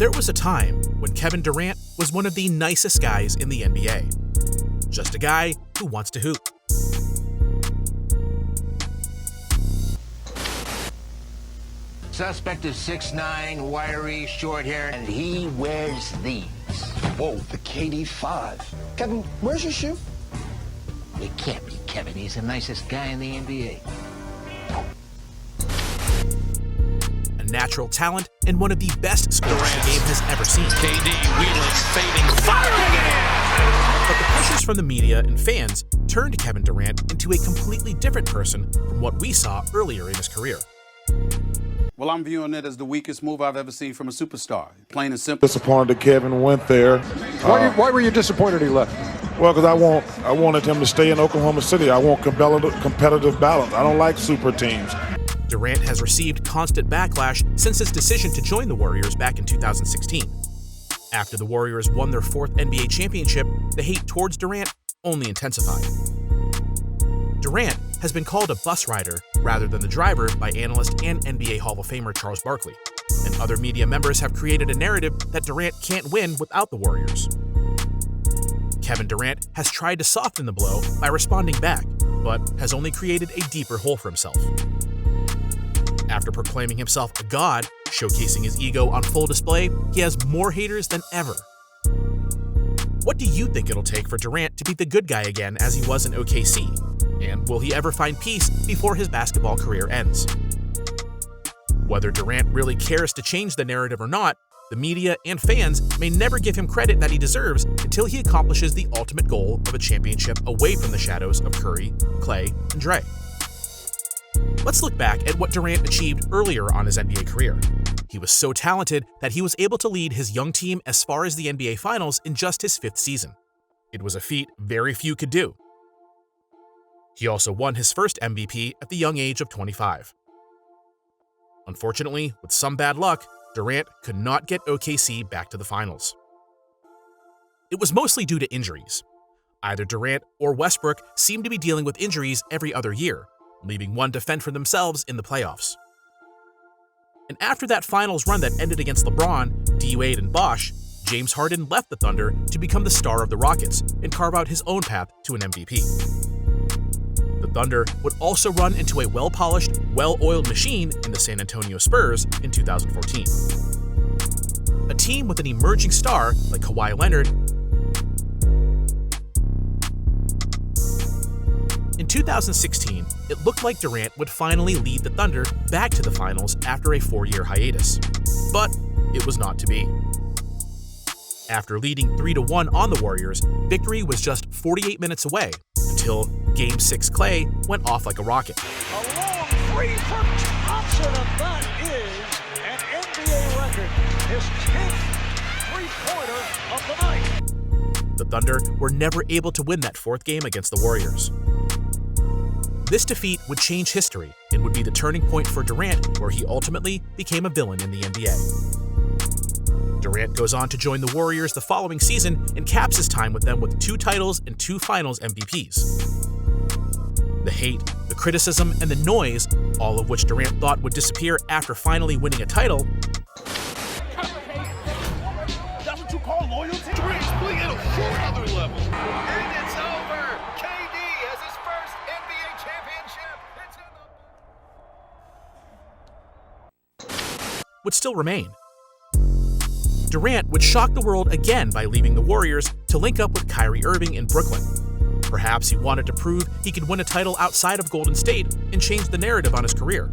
There was a time when Kevin Durant was one of the nicest guys in the NBA. Just a guy who wants to hoop. Suspect is 6'9", wiry, short hair, and he wears these. Whoa, the KD5. Kevin, where's your shoe? It can't be Kevin. He's the nicest guy in the NBA. A natural talent and one of the best scorers the game has ever seen. KD wheeling, fading, firing it! But the pressures from the media and fans turned Kevin Durant into a completely different person from what we saw earlier in his career. Well, I'm viewing it as the weakest move I've ever seen from a superstar. Plain and simple. Disappointed that Kevin went there. Why were you disappointed he left? Well, because I wanted him to stay in Oklahoma City. I want competitive balance. I don't like super teams. Durant has received constant backlash since his decision to join the Warriors back in 2016. After the Warriors won their fourth NBA championship, the hate towards Durant only intensified. Durant has been called a bus rider rather than the driver by analyst and NBA Hall of Famer Charles Barkley, and other media members have created a narrative that Durant can't win without the Warriors. Kevin Durant has tried to soften the blow by responding back, but has only created a deeper hole for himself. After proclaiming himself a god, showcasing his ego on full display, he has more haters than ever. What do you think it'll take for Durant to be the good guy again as he was in OKC? And will he ever find peace before his basketball career ends? Whether Durant really cares to change the narrative or not, the media and fans may never give him credit that he deserves until he accomplishes the ultimate goal of a championship away from the shadows of Curry, Clay, and Dre. Let's look back at what Durant achieved earlier on his NBA career. He was so talented that he was able to lead his young team as far as the NBA Finals in just his fifth season. It was a feat very few could do. He also won his first MVP at the young age of 25. Unfortunately, with some bad luck, Durant could not get OKC back to the finals. It was mostly due to injuries. Either Durant or Westbrook seemed to be dealing with injuries every other year, leaving one to fend for themselves in the playoffs. And after that finals run that ended against LeBron, D-Wade, and Bosh, James Harden left the Thunder to become the star of the Rockets and carve out his own path to an MVP. The Thunder would also run into a well-polished, well-oiled machine in the San Antonio Spurs in 2014. A team with an emerging star like Kawhi Leonard. In 2016, it looked like Durant would finally lead the Thunder back to the finals after a 4-year hiatus. But it was not to be. After leading 3-1 on the Warriors, victory was just 48 minutes away until Game 6 Clay went off like a rocket. A long three from Thompson, and that is an NBA record. His 10th three-pointer of the night. The Thunder were never able to win that fourth game against the Warriors. This defeat would change history and would be the turning point for Durant, where he ultimately became a villain in the NBA. Durant goes on to join the Warriors the following season and caps his time with them with 2 titles and 2 finals MVPs. The hate, the criticism, and the noise, all of which Durant thought would disappear after finally winning a title, That's what you call loyalty? Durant's playing at a whole other level. And it's over. KD has his first NBA championship. would still remain. Durant would shock the world again by leaving the Warriors to link up with Kyrie Irving in Brooklyn. Perhaps he wanted to prove he could win a title outside of Golden State and change the narrative on his career.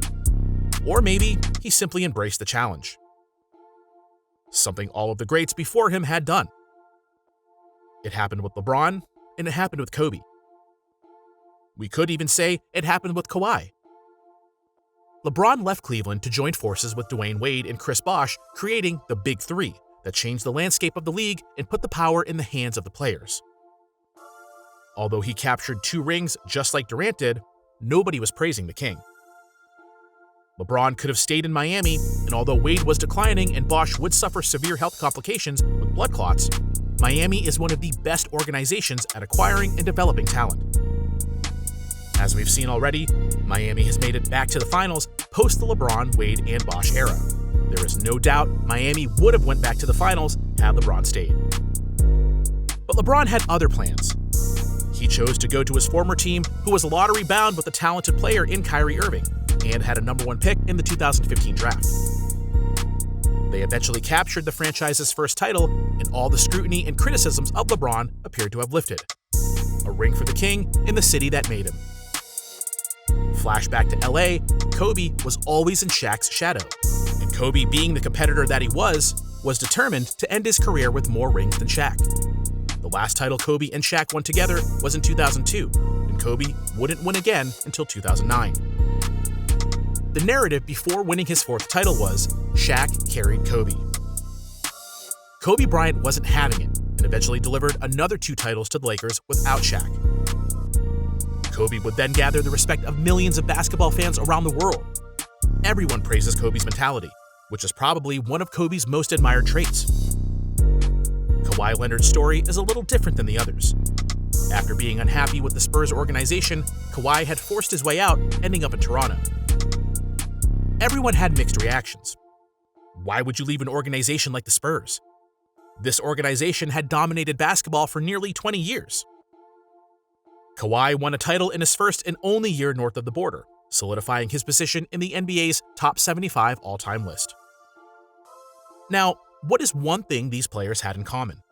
Or maybe he simply embraced the challenge. Something all of the greats before him had done. It happened with LeBron, and it happened with Kobe. We could even say it happened with Kawhi. LeBron left Cleveland to join forces with Dwayne Wade and Chris Bosh, creating the Big Three that changed the landscape of the league and put the power in the hands of the players. Although he captured 2 rings just like Durant did, nobody was praising the king. LeBron could have stayed in Miami, and although Wade was declining and Bosh would suffer severe health complications with blood clots, Miami is one of the best organizations at acquiring and developing talent. As we've seen already, Miami has made it back to the finals post the LeBron, Wade, and Bosh era. there is no doubt Miami would have went back to the finals had LeBron stayed. But LeBron had other plans. He chose to go to his former team, who was lottery-bound with a talented player in Kyrie Irving, and had a #1 pick in the 2015 draft. They eventually captured the franchise's first title, and all the scrutiny and criticisms of LeBron appeared to have lifted. A ring for the king in the city that made him. Flashback to LA, Kobe was always in Shaq's shadow, and Kobe, being the competitor that he was determined to end his career with more rings than Shaq. The last title Kobe and Shaq won together was in 2002, and Kobe wouldn't win again until 2009. The narrative before winning his 4th title was Shaq carried Kobe. Kobe Bryant wasn't having it, and eventually delivered another 2 titles to the Lakers without Shaq. Kobe would then gather the respect of millions of basketball fans around the world. Everyone praises Kobe's mentality, which is probably one of Kobe's most admired traits. Kawhi Leonard's story is a little different than the others. After being unhappy with the Spurs organization, Kawhi had forced his way out, ending up in Toronto. Everyone had mixed reactions. Why would you leave an organization like the Spurs? This organization had dominated basketball for nearly 20 years. Kawhi won a title in his first and only year north of the border, solidifying his position in the NBA's top 75 all-time list. Now, what is one thing these players had in common?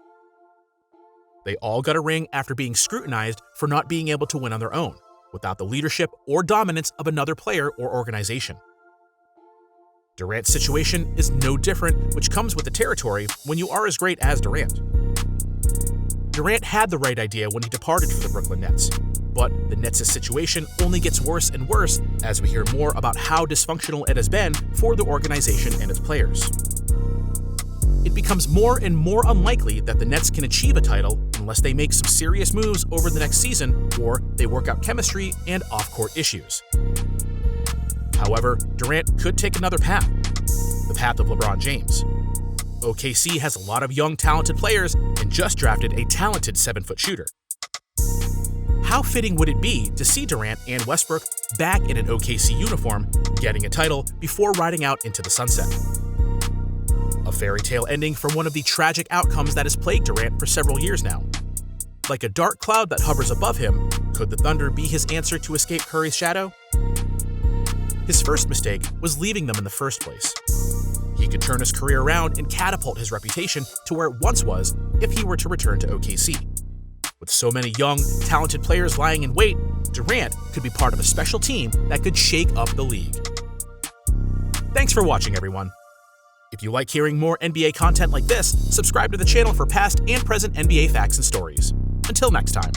They all got a ring after being scrutinized for not being able to win on their own, without the leadership or dominance of another player or organization. Durant's situation is no different, which comes with the territory when you are as great as Durant. Durant had the right idea when he departed for the Brooklyn Nets, but the Nets' situation only gets worse and worse as we hear more about how dysfunctional it has been for the organization and its players. It becomes more and more unlikely that the Nets can achieve a title unless they make some serious moves over the next season or they work out chemistry and off-court issues. However, Durant could take another path, the path of LeBron James. OKC has a lot of young, talented players and just drafted a talented 7-foot shooter. How fitting would it be to see Durant and Westbrook back in an OKC uniform, getting a title before riding out into the sunset? A fairy tale ending for one of the tragic outcomes that has plagued Durant for several years now. Like a dark cloud that hovers above him, could the Thunder be his answer to escape Curry's shadow? His first mistake was leaving them in the first place. He could turn his career around and catapult his reputation to where it once was if he were to return to OKC. With so many young, talented players lying in wait, Durant could be part of a special team that could shake up the league. Thanks for watching, everyone. If you like hearing more NBA content like this, subscribe to the channel for past and present NBA facts and stories. Until next time.